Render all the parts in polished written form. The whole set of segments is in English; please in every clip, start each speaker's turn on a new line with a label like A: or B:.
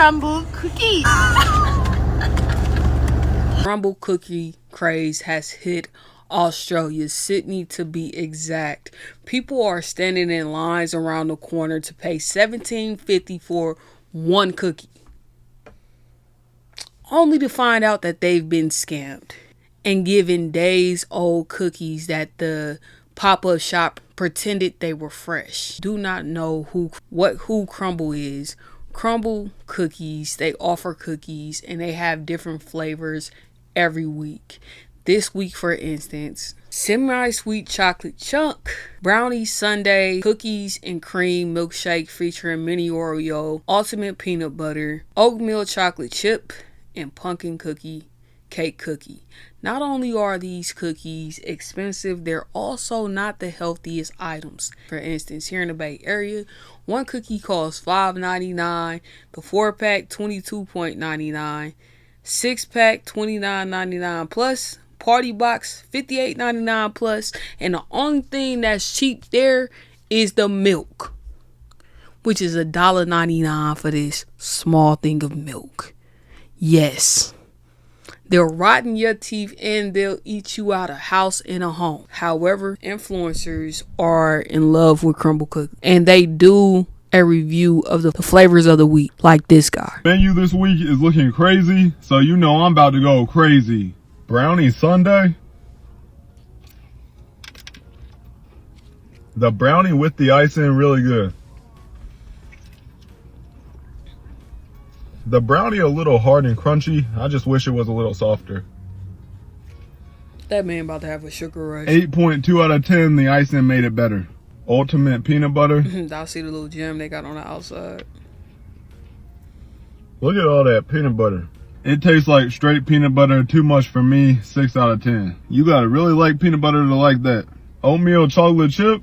A: Crumbl cookies.
B: Crumble cookie craze has hit Australia, Sydney to be exact. People are standing in lines around the corner to pay $17.50 for one cookie, only to find out that they've been scammed and given days old cookies that the pop-up shop pretended they were fresh. Do not know who Crumbl is. Crumbl cookies, they offer cookies and they have different flavors every week. This week, for instance, semi-sweet chocolate chunk, brownie sundae, cookies and cream milkshake featuring mini Oreo, ultimate peanut butter, oatmeal chocolate chip, and pumpkin cake cookie. Not only are these cookies expensive, they're also not the healthiest items. For instance, here in the Bay Area, one cookie costs $5.99, the 4-pack $22.99, 6-pack $29.99 plus, party box $58.99 plus, and the only thing that's cheap there is the milk, which is $1.99 for this small thing of milk. Yes, they'll rotten your teeth and they'll eat you out of house and a home. However, influencers are in love with Crumbl cookies, and they do a review of the flavors of the week, like this guy.
C: Menu this week is looking crazy, so you know I'm about to go crazy. Brownie sundae. The brownie with the icing really good. The brownie a little hard and crunchy. I just wish it was a little softer.
B: That man about to have a sugar rush.
C: 8.2 out of 10. The icing made it better. Ultimate peanut butter.
B: I'll see the little gem they got on the outside.
C: Look at all that peanut butter. It tastes like straight peanut butter. Too much for me. 6 out of 10. You gotta really like peanut butter to like that. Oatmeal chocolate chip.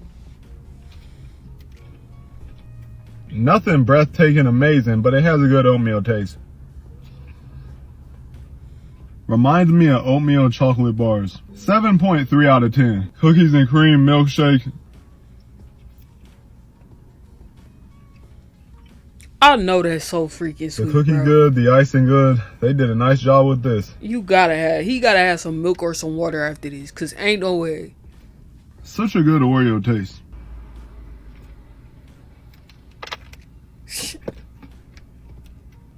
C: Nothing breathtaking amazing, but it has a good oatmeal taste. Reminds me of oatmeal chocolate bars. 7.3 out of 10. Cookies and cream milkshake.
B: I know that's so freaking sweet.
C: The cookie
B: bro.
C: good, the icing good. They did a nice job with this.
B: He gotta have some milk or some water after this, cause ain't no way.
C: Such a good Oreo taste.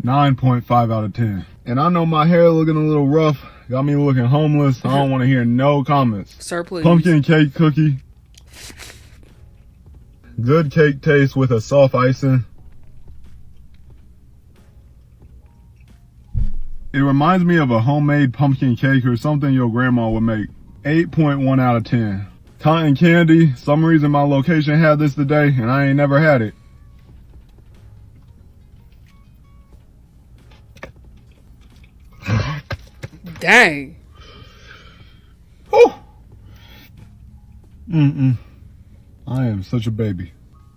C: $9.5 out of 10. And I know my hair looking a little rough. Got me looking homeless. I don't want to hear no comments.
B: Sir, please.
C: Pumpkin cake cookie. Good cake taste with a soft icing. It reminds me of a homemade pumpkin cake or something your grandma would make. 8.1 out of 10. Cotton candy. Some reason my location had this today and I ain't never had it.
B: Dang.
C: Whew. I am such a baby.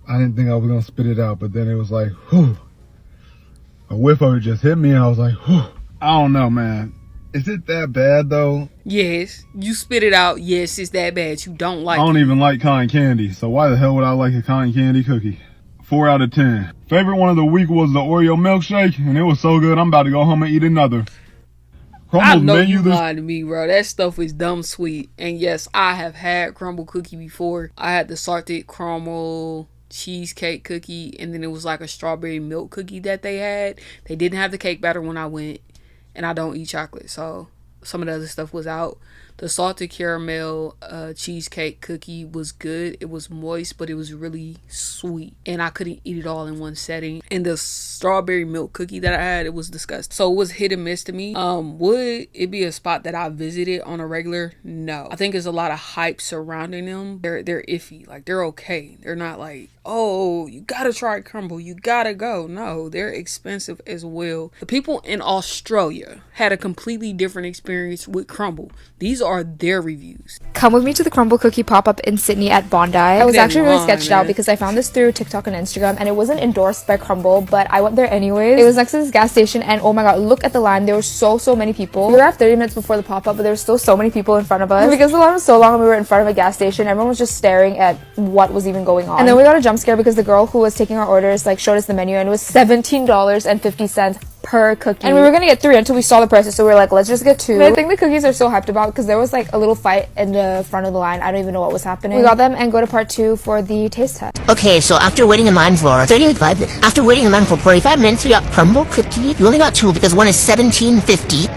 C: I didn't think I was gonna spit it out, but then it was like, whew. A whiff of it just hit me and I was like, whew. I don't know, man. Is it that bad though?
B: Yes. You spit it out. Yes, it's that bad. You don't like it.
C: I don't even like cotton candy, so why the hell would I like a cotton candy cookie? 4 out of 10. Favorite one of the week was the Oreo milkshake, and it was so good I'm about to go home and eat another.
B: I know you lying to me, bro. That stuff is dumb sweet. And yes, I have had Crumbl cookie before. I had the salted caramel cheesecake cookie, and then it was like a strawberry milk cookie that they had. They didn't have the cake batter when I went, and I don't eat chocolate, so some of the other stuff was out. The salted caramel cheesecake cookie was good. It was moist, but it was really sweet. And I couldn't eat it all in one setting. And the strawberry milk cookie that I had, it was disgusting. So it was hit and miss to me. Would it be a spot that I visited on a regular? No. I think there's a lot of hype surrounding them. They're iffy. Like, they're okay. They're not like, oh, you gotta try Crumbl. You gotta go. No, they're expensive as well. The people in Australia had a completely different experience with Crumbl. These are their reviews.
A: Come with me to the Crumbl cookie pop-up in Sydney at Bondi. I was actually really sketched out because I found this through TikTok and Instagram, and it wasn't endorsed by Crumbl, but I went there anyways. It was next to this gas station, and oh my god, look at the line. There were so many people. We arrived 30 minutes before the pop-up, but there were still so many people in front of us. Because the line was so long and we were in front of a gas station, everyone was just staring at what was even going on. And then we got a jump scare because the girl who was taking our orders like showed us the menu, and it was $17.50 per cookie. And we were gonna get 3 until we saw the prices, so we were like, let's just get 2. But I think the cookies are so hyped about because there was like a little fight in the front of the line. I don't even know what was happening. We got them and go to part 2 for the taste test.
D: Okay, so after waiting in line for 45 minutes, we got Crumbl cookie. We only got 2 because one is $17.50.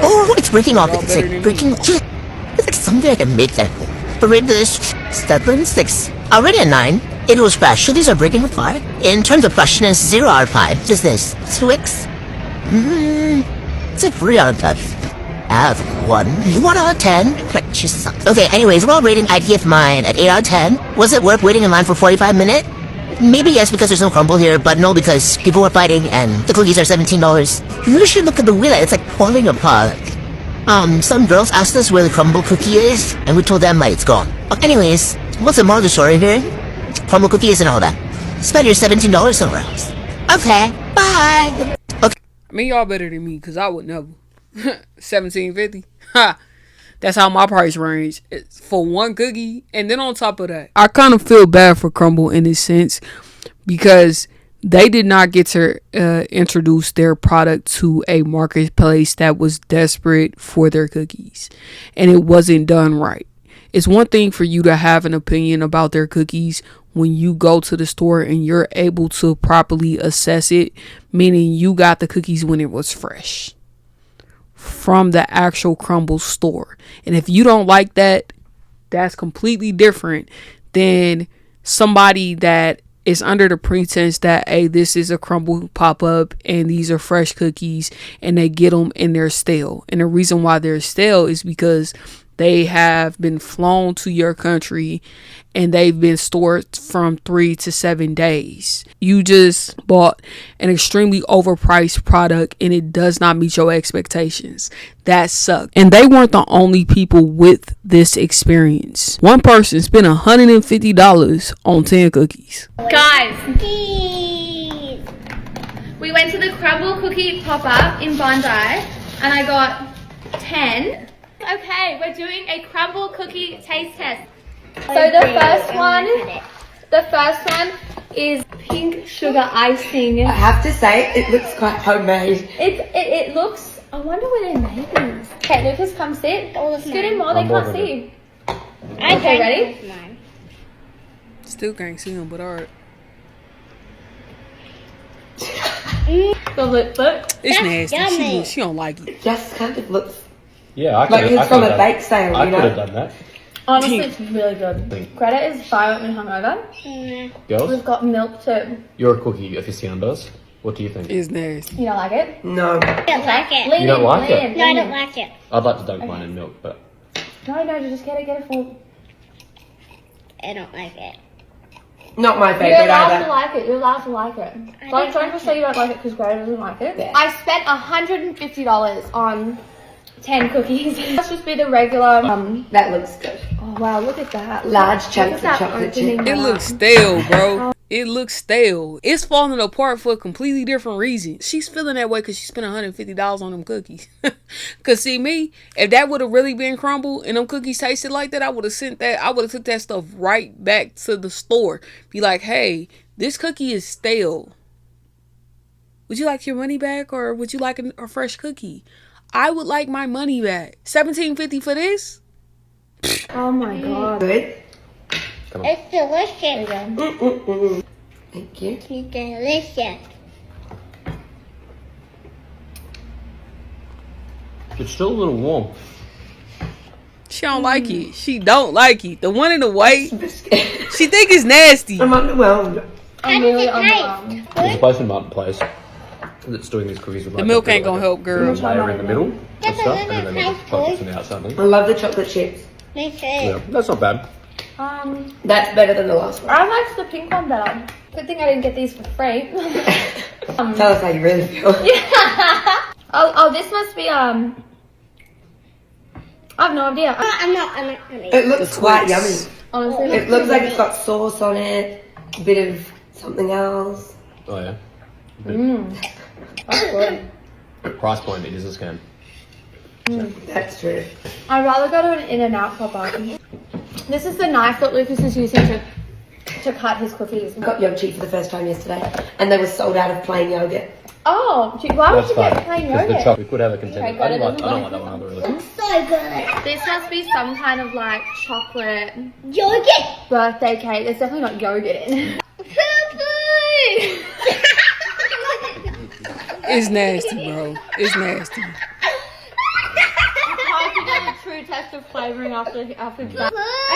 D: Oh, it's breaking off. It's like breaking. It's like something I can make that. But rate this 7.6. Already a 9. It was fresh, so these are breaking apart. In terms of freshness, 0 out of 5. Just this. Twix. It's a 3 out of 10. Out of 1 out of 10. But she sucks. Okay, anyways, overall rating, I'd give mine at 8 out of 10. Was it worth waiting in line for 45 minutes? Maybe yes, because there's no Crumbl here, but no, because people were fighting and the cookies are $17. You should look at the wheel, it's like falling apart. Some girls asked us where the Crumbl cookie is, and we told them like it's gone. Anyways, what's the moral of the story here? Crumbl cookies and all that. Spend your $17 somewhere else. Okay, bye! Okay.
B: I mean, y'all better than me, because I would never. $17.50. Ha! That's how my price range is for one cookie. And then on top of that, I kind of feel bad for Crumbl in this sense, because they did not get to introduce their product to a marketplace that was desperate for their cookies. And it wasn't done right. It's one thing for you to have an opinion about their cookies when you go to the store and you're able to properly assess it, meaning you got the cookies when it was fresh from the actual Crumbl store. And if you don't like that, that's completely different than somebody that is under the pretense that, hey, this is a Crumbl pop-up and these are fresh cookies, and they get them and they're stale. And the reason why they're stale is because they have been flown to your country and they've been stored from 3 to 7 days. You just bought an extremely overpriced product and it does not meet your expectations. That sucks. And they weren't the only people with this experience. One person spent $150 on 10 cookies.
E: Guys, we went to the Crumbl cookie pop-up in Bondi and I got 10. Okay, we're doing a Crumbl cookie taste test. So the first one is pink sugar icing.
F: I have to say, it looks quite homemade.
E: It looks, I wonder where they made these. Okay, Lucas, come sit. Scoot in more, they can't see you. Okay, ready?
B: Still can't see them, but alright.
E: The lip look.
B: It's nasty. She don't like it.
F: It just kind of looks
G: Yeah, I
F: like it's from a bake sale,
G: I
F: you
G: could have
F: know?
G: done that.
E: Honestly, it's really good. Greta is violently hungover.
G: Girls,
E: We've got milk too.
G: you're a cookie aficionados. What do you think?
B: It's nasty.
E: You don't like it?
F: No.
H: I don't like it.
E: Lean
G: You don't
E: in,
G: like
E: lean
G: it?
E: in,
H: No, I
E: lean
H: don't
E: in.
H: like it.
G: I'd like to dunk mine in milk, but
E: No, just get it full.
H: I don't like it.
F: Not my
E: You're
F: favourite
E: allowed to
F: either.
E: like it. You're allowed to like it. Don't just say you don't like it because Greta doesn't like it.
F: Yeah.
E: I spent $150 on 10 cookies. Let's just be the regular.
F: That looks good.
E: Oh wow, look at that.
F: Large
E: Look
F: chunks
E: at
F: of
E: that
F: chocolate
E: opening
F: chip.
B: It
E: up.
B: looks stale, bro. It looks stale. It's falling apart for a completely different reason. She's feeling that way because she spent $150 on them cookies. Cause see me, if that would have really been Crumbl and them cookies tasted like that, I would have sent that. I would have took that stuff right back to the store. Be like, hey, this cookie is stale. Would you like your money back, or would you like a fresh cookie? I would like my money back. $17.50 for this?
E: Oh my god.
F: Good.
H: It's delicious.
F: Thank you.
H: It's delicious.
G: it's still a little warm.
B: She don't like it. She don't like it. The one in the white,
F: Biscuit.
B: she think it's nasty.
F: I'm underwhelmed.
E: I'm really underwhelmed.
G: There's a place in Mountain Place that's doing these cookies with
B: The milk ain't gonna help, girl.
G: Layer in the middle and stuff, and then they make the chocolates on the outside.
F: I love the chocolate chips.
H: Me too.
G: Yeah, that's not bad.
F: That's better than the last one.
E: I liked the pink one better. Good thing I didn't get these for free.
F: Tell us how you really feel.
E: Oh, this must be I have no idea.
H: I'm not gonna
F: It looks quite yummy.
E: Honestly,
F: It looks like it's got sauce on it, a bit of something else.
G: Oh yeah.
E: that's good.
G: Price point, it is a scam.
F: That's true.
E: I'd rather go to an In-N-Out pop-up. This is the knife that Lucas is using to cut his cookies.
F: I got yogurt for the first time yesterday, and they were sold out of plain yogurt.
E: Oh, why would
G: That's
E: you
G: fine.
E: get plain
G: 'Cause the
E: yogurt?
G: chocolate, we could have a contender.
E: Okay,
G: I don't
E: but it
G: like that one either, really.
H: It's so good.
E: This must be some kind of like chocolate
H: Yogurt.
E: birthday cake. There's definitely not yogurt in. Poo-poo!
B: It's nasty, bro. It's nasty.
E: Hard to get a true test of flavoring after that.
H: I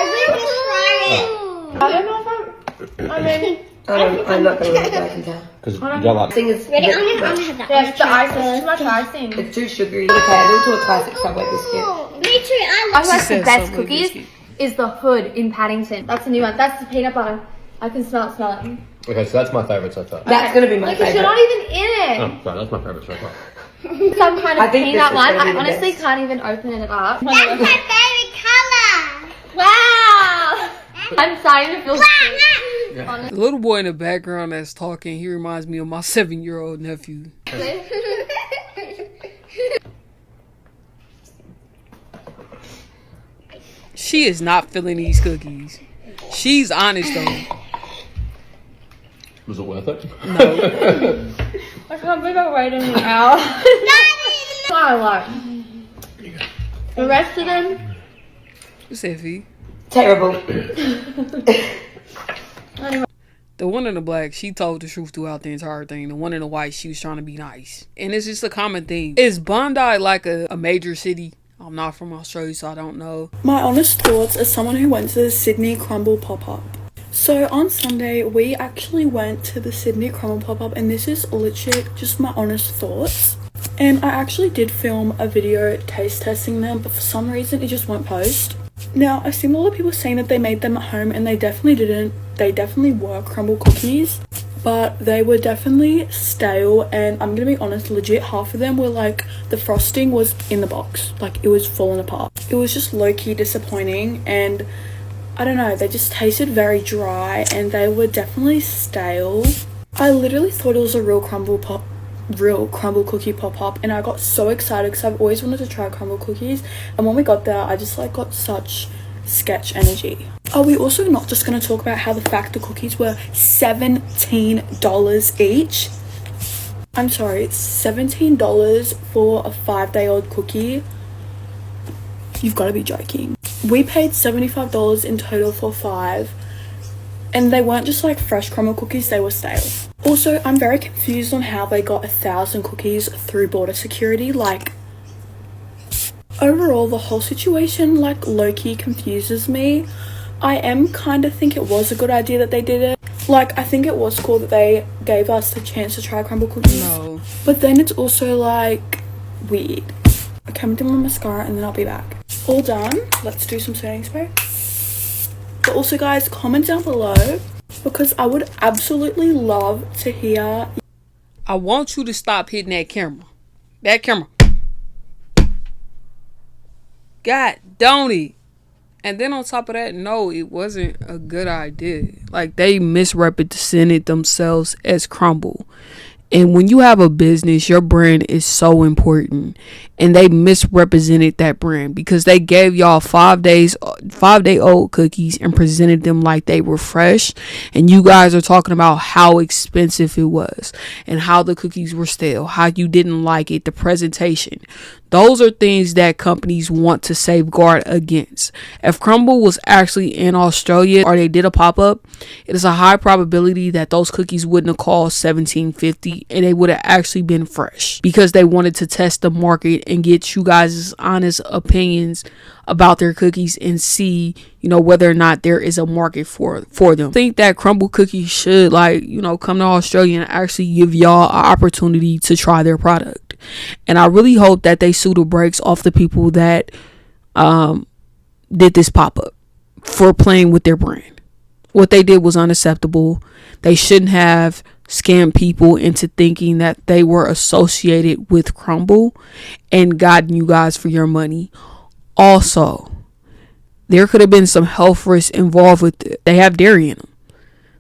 H: really tried it.
E: I don't know if
F: I'm not gonna let it, I can tell.
G: Because you don't like.
F: The thing is,
H: Ready? I'm gonna have that.
E: yeah, it's the icing. Too much icing.
F: it's too sugary. Okay, I'll do a classic Subway biscuit.
H: Me too. I
E: I
H: love
E: like the
B: said
E: best
B: Subway
E: cookies
B: biscuit.
E: is the Hood in Paddington. That's a new one. That's the peanut butter. I can smell it.
G: Okay, so that's my favourite so far.
F: That's gonna be my
E: Because you're
F: favorite.
E: not even in it.
G: Oh, sorry, that's my favourite so far.
E: Some kind
F: I
E: of
F: think this
E: peanut
F: is
E: one.
F: gonna be
E: I
F: the
E: honestly
F: best.
E: can't even open it up.
H: That's my favorite color.
E: Wow! I'm starting to feel sick.
B: The little boy in the background that's talking, he reminds me of my 7-year-old nephew. She is not feeling these cookies. She's honest though.
G: Was it worth it?
B: No.
E: I can't believe I'm waiting an hour. I like. The rest of them,
B: What's Effie?
F: Terrible.
B: The one in the black, she told the truth throughout the entire thing. The one in the white, she was trying to be nice. And it's just a common theme. Is Bondi like a major city? I'm not from Australia, so I don't know.
I: My honest thoughts as someone who went to the Sydney Crumbl pop-up. So on Sunday, we actually went to the Sydney Crumbl pop-up, and this is legit just my honest thoughts. And I actually did film a video taste testing them, but for some reason it just won't post. Now, I've seen a lot of people saying that they made them at home, and they definitely didn't. They definitely were Crumbl cookies, but they were definitely stale, and I'm gonna be honest, legit half of them were like, the frosting was in the box, like it was falling apart. It was just low-key disappointing, and I don't know, they just tasted very dry, and they were definitely stale. I literally thought it was a real Crumbl cookie pop-up, and I got so excited because I've always wanted to try Crumbl cookies, and when we got there, I just like got such sketch energy. Are we also not just going to talk about how the fact the cookies were $17 each? I'm sorry, $17 for a 5-day-old cookie? You've got to be joking. We paid $75 in total for 5, and they weren't just like fresh Crumbl cookies, they were stale. Also, I'm very confused on how they got 1,000 cookies through border security. Like, overall, the whole situation like low-key confuses me. I am kind of think it was a good idea that they did it. Like, I think it was cool that they gave us the chance to try Crumbl cookies.
B: No.
I: But then it's also like weird. Okay, I'm doing my mascara and then I'll be back. All done. Let's do some setting spray. But also, guys, comment down below because I would absolutely love to hear.
B: I want you to stop hitting that camera. That camera. God, don't it? And then on top of that, no, it wasn't a good idea. Like, they misrepresented themselves as Crumbl. And when you have a business, your brand is so important. And they misrepresented that brand because they gave y'all 5-day-old cookies and presented them like they were fresh. And you guys are talking about how expensive it was and how the cookies were stale, how you didn't like it, the presentation. Those are things that companies want to safeguard against. If Crumbl was actually in Australia or they did a pop-up, it is a high probability that those cookies wouldn't have cost $17.50 and they would have actually been fresh because they wanted to test the market and get you guys' honest opinions about their cookies and see, whether or not there is a market for them. I think that Crumbl cookies should come to Australia and actually give y'all an opportunity to try their product. And I really hope that they sue the brakes off the people that did this pop-up for playing with their brand. What they did was unacceptable. They shouldn't have scammed people into thinking that they were associated with Crumbl and gotten you guys for your money. Also, there could have been some health risks involved with it. They have dairy in them.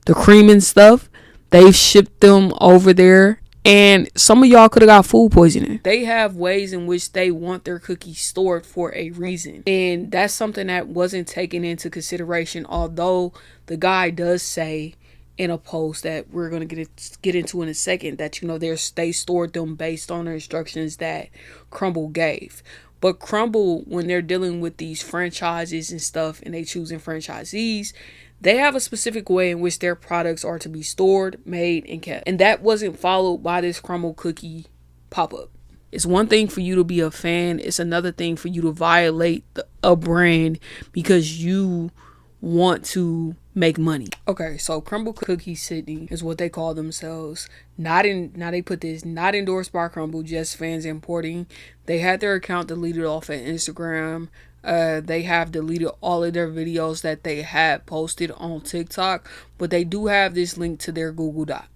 B: The cream and stuff, they've shipped them over there, and some of y'all could have got food poisoning. They have ways in which they want their cookies stored for a reason, and that's something that wasn't taken into consideration, although the guy does say in a post that we're going to get into in a second that, you know, they stored them based on the instructions that Crumbl gave. But Crumbl, when they're dealing with these franchises and stuff and they choosing franchisees, they have a specific way in which their products are to be stored, made, and kept. And that wasn't followed by this Crumbl cookie pop-up. It's one thing for you to be a fan. It's another thing for you to violate a brand because you want to make money. Okay, so Crumbl Cookie Sydney is what they call themselves. Now they put this, not endorsed by Crumbl, just fans importing. They had their account deleted off of Instagram. They have deleted all of their videos that they had posted on TikTok, but they do have this link to their Google Doc.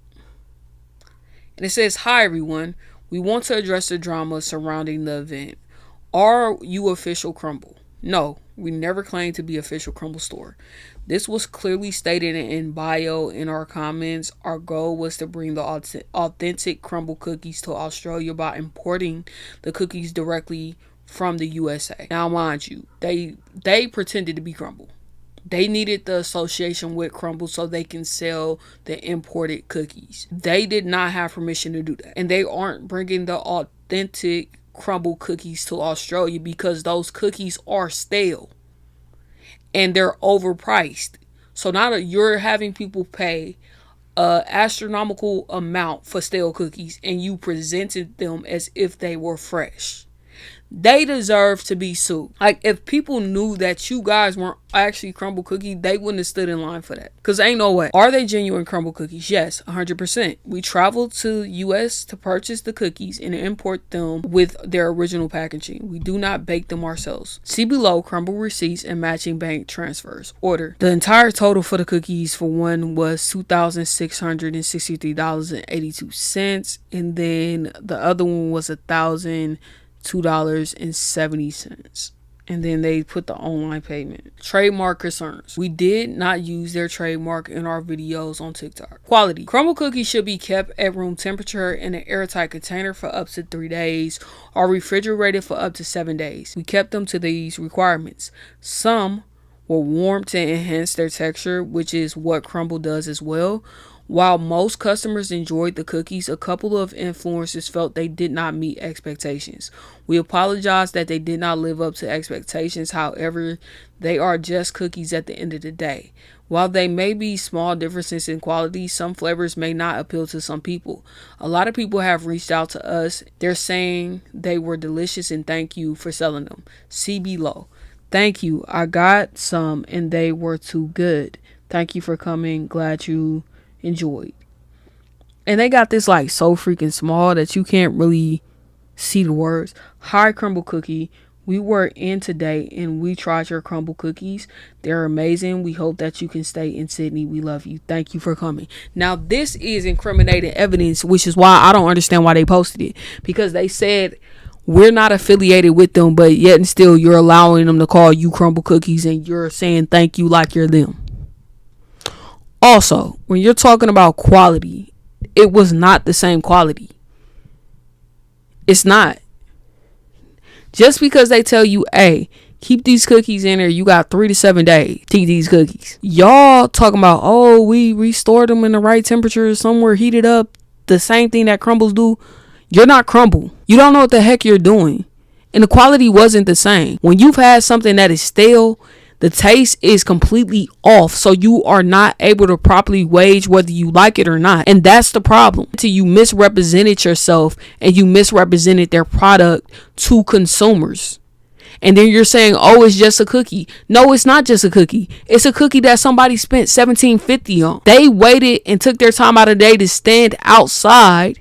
B: And it says, "Hi everyone, we want to address the drama surrounding the event. Are you official Crumbl? No, we never claimed to be official Crumbl store. This was clearly stated in bio in our comments. Our goal was to bring the authentic Crumbl cookies to Australia by importing the cookies directly from the USA. Now, mind you, they pretended to be Crumbl. They needed the association with Crumbl so they can sell the imported cookies. They did not have permission to do that. And they aren't bringing the authentic Crumbl cookies to Australia because those cookies are stale and they're overpriced. So now that you're having people pay an astronomical amount for stale cookies and you presented them as if they were fresh, they deserve to be sued. Like, if people knew that you guys weren't actually Crumbl cookie, they wouldn't have stood in line for that. Because ain't no way. Are they genuine Crumbl cookies? Yes, 100%. We traveled to US to purchase the cookies and import them with their original packaging. We do not bake them ourselves. See below Crumbl receipts and matching bank transfers. Order. The entire total for the cookies for one was $2,663.82. And then the other one was $1,002.70. And then they put the online payment. Trademark concerns. We did not use their trademark in our videos on TikTok. Quality. Crumbl cookies should be kept at room temperature in an airtight container for up to 3 days or refrigerated for up to 7 days. We kept them to these requirements. Some were warmed to enhance their texture, which is what Crumbl does as well. While most customers enjoyed the cookies, a couple of influencers felt they did not meet expectations. We apologize that they did not live up to expectations. However, they are just cookies at the end of the day. While they may be small differences in quality, some flavors may not appeal to some people. A lot of people have reached out to us. They're saying they were delicious and thank you for selling them. See below. Thank you. I got some and they were too good. Thank you for coming. Glad you enjoyed. And they got this like so freaking small that you can't really see the words. Hi Crumbl cookie, we were in today and we tried your Crumbl cookies. They're amazing. We hope that you can stay in Sydney. We love you. Thank you for coming. Now this is incriminating evidence, which is why I don't understand why they posted it, because they said we're not affiliated with them, but yet and still you're allowing them to call you Crumbl cookies and you're saying thank you like you're them. Also, when you're talking about quality, it was not the same quality. It's not. Just because they tell you, hey, keep these cookies in there, you got 3 to 7 days to eat these cookies. Y'all talking about, oh, we restored them in the right temperature, somewhere heated up, the same thing that Crumbles do. You're not Crumbl. You don't know what the heck you're doing. And the quality wasn't the same. When you've had something that is stale, the taste is completely off, so you are not able to properly gauge whether you like it or not. And that's the problem. Until you misrepresented yourself and you misrepresented their product to consumers. And then you're saying, oh, it's just a cookie. No, it's not just a cookie. It's a cookie that somebody spent $17.50 on. They waited and took their time out of the day to stand outside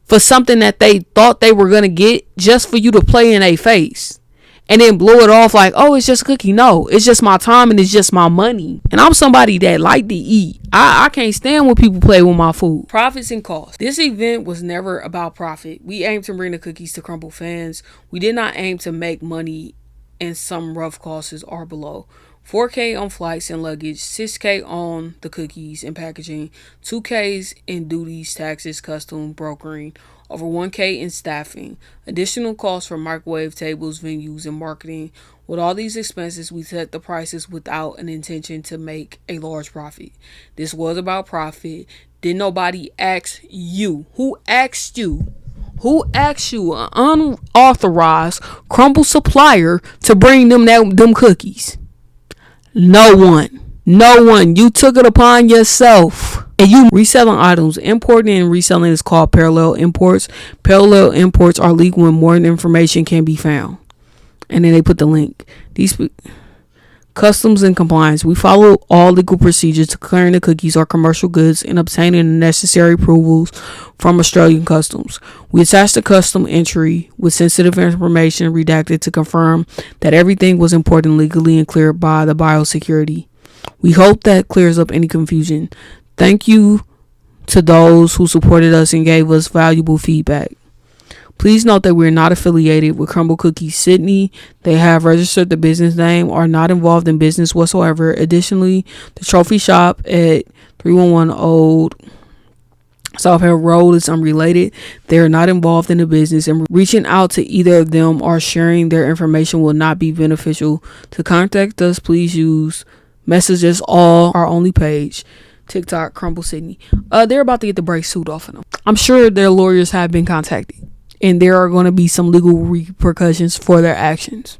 B: for something that they thought they were going to get just for you to play in a face. And then blow it off like, oh, it's just a cookie. No, it's just my time and it's just my money. And I'm somebody that like to eat. I can't stand when people play with my food. Profits and costs. This event was never about profit. We aimed to bring the cookies to Crumbl fans. We did not aim to make money and some rough costs are below. $4K on flights and luggage, $6K on the cookies and packaging, $2K in duties, taxes, custom, brokering, over $1K in staffing, additional costs for microwave tables, venues, and marketing. With all these expenses, we set the prices without an intention to make a large profit. This was about profit. Did nobody ask you? Who asked you? Who asked you, an unauthorized Crumbl supplier, to bring them cookies? No one. No one. You took it upon yourself. And you reselling items. Importing and reselling is called parallel imports. Parallel imports are legal when more information can be found. And then they put the link. These customs and compliance. We follow all legal procedures to clearing the cookies or commercial goods and obtaining the necessary approvals from Australian customs. We attach the custom entry with sensitive information redacted to confirm that everything was imported legally and cleared by the biosecurity. We hope that clears up any confusion. Thank you to those who supported us and gave us valuable feedback. Please note that we are not affiliated with Crumbl Cookies Sydney. They have registered the business name, are not involved in business whatsoever. Additionally, the trophy shop at 311 Old South Hill Road is unrelated. They are not involved in the business, and reaching out to either of them or sharing their information will not be beneficial. To contact us, please use messages all our only page. TikTok, Crumbl Sydney. They're about to get the brake suit off of them. I'm sure their lawyers have been contacted, and there are going to be some legal repercussions for their actions.